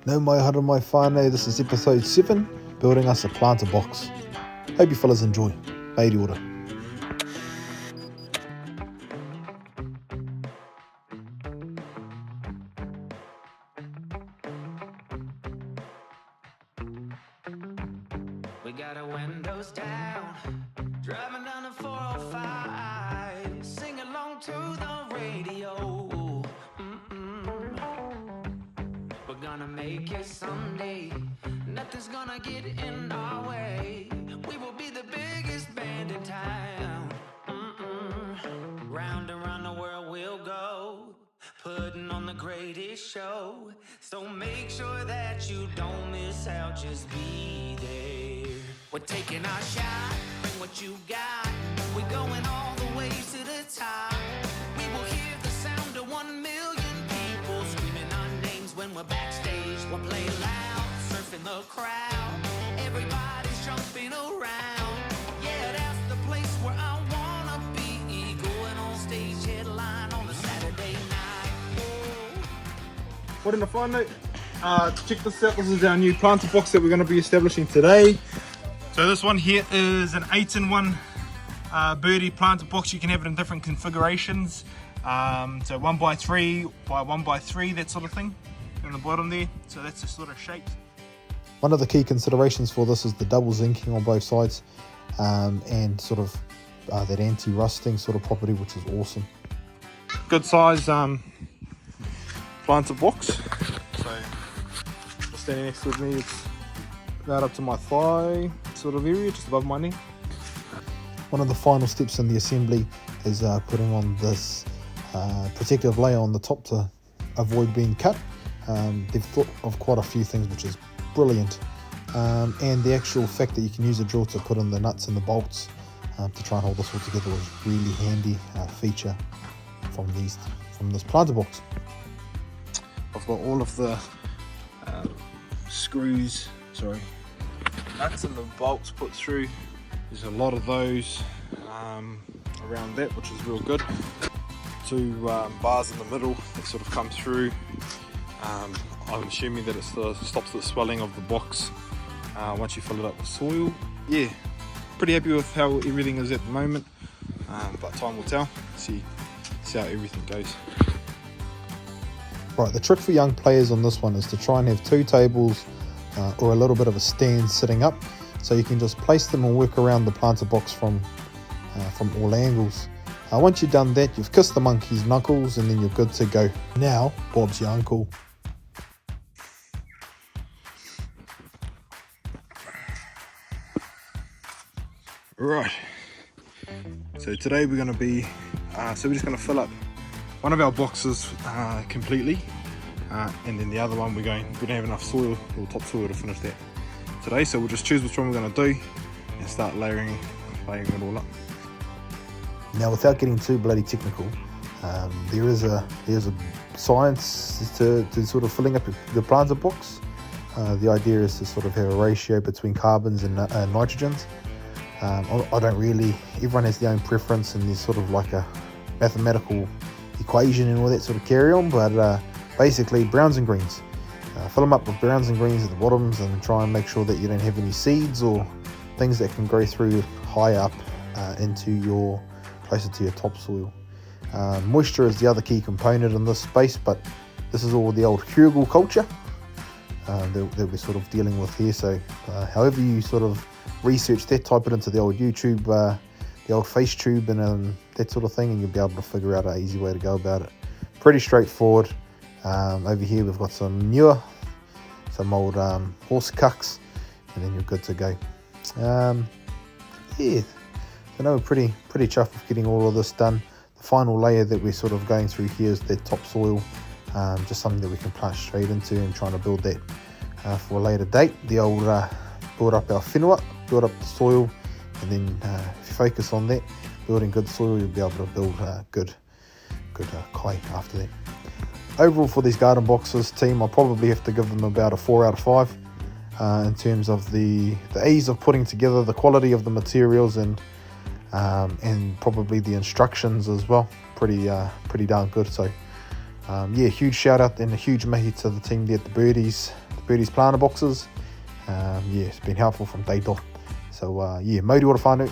No mai hara mai whānau, this is episode 7, building us a planter box. Hope you fellas enjoy. Mairi ora. We got our windows down, driving down the 405, sing along to the radio. We're gonna make it someday, nothing's gonna get in our way. We will be the biggest band in town. Round and round the world we'll go, putting on the greatest show. So make sure that you don't miss out, just be there. We're taking our shot, bring what you got. We're going all the way to the top. We will hear the sound of 1 million people screaming our names when we're backstage. We'll play loud, surfing the crowd. Everybody's jumping around. Yeah, that's the place where I wanna be. Going on stage, headline on a Saturday night. What in the whānau? Check this out, this is our new planter box that we're going to be establishing today. So this one here is an 8-in-1 birdie planter box. You can have it in different configurations. So 1x3 by 1x3, that sort of thing, on the bottom there. So that's the sort of shape. One of the key considerations for this is the double zinking on both sides, and sort of that anti-rusting sort of property, which is awesome. Good size planter box. So just standing next to me, it's about up to my thigh sort of area, just above my knee. One of the final steps in the assembly is putting on this protective layer on the top to avoid being cut. They've thought of quite a few things, which is brilliant, and the actual fact that you can use a drill to put in the nuts and the bolts to try and hold this all together was really handy feature from this planter box. I've got all of the nuts and the bolts put through. There's a lot of those around that, which is real good. 2 bars in the middle that sort of come through. I'm assuming that it stops the swelling of the box once you fill it up with soil. Yeah, pretty happy with how everything is at the moment, but time will tell. See how everything goes. Right, the trick for young players on this one is to try and have 2 tables or a little bit of a stand sitting up, so you can just place them and work around the planter box from all angles. Once you've done that, you've kissed the monkey's knuckles and then you're good to go. Now, Bob's your uncle. Right, so today we're going to be, we're just going to fill up one of our boxes completely, and then the other one we don't have enough soil or topsoil to finish that today, so we'll just choose which one we're going to do and start layering it all up. Now, without getting too bloody technical, there is a science to sort of filling up the planter box. The idea is to sort of have a ratio between carbons and nitrogens. I don't really, everyone has their own preference, and there's sort of like a mathematical equation and all that sort of carry on, but basically browns and greens. Fill them up with browns and greens at the bottoms, and try and make sure that you don't have any seeds or things that can grow through high up closer to your topsoil. Moisture is the other key component in this space, but this is all the old Kruger culture that we're sort of dealing with here. So however you sort of research that, type it into the old YouTube, the old FaceTube and that sort of thing, and you'll be able to figure out an easy way to go about it. Pretty straightforward. Over here we've got some Whenua, some old horse cucks, and then you're good to go. Yeah, so now we're pretty chuffed with getting all of this done. The final layer that we're sort of going through here is the topsoil, just something that we can plant straight into, and trying to build that for a later date. The old build up our whenua, build up the soil, and then if you focus on that, building good soil, you'll be able to build good clay after that. Overall, for these garden boxes team, I'll probably have to give them about a 4 out of 5 in terms of the ease of putting together, the quality of the materials, and probably the instructions as well. Pretty darn good. So yeah, huge shout out and a huge mahi to the team there at the Birdies, the Birdie's planter boxes. Yeah, it's been helpful from day dot. So yeah, Modi ora whānau.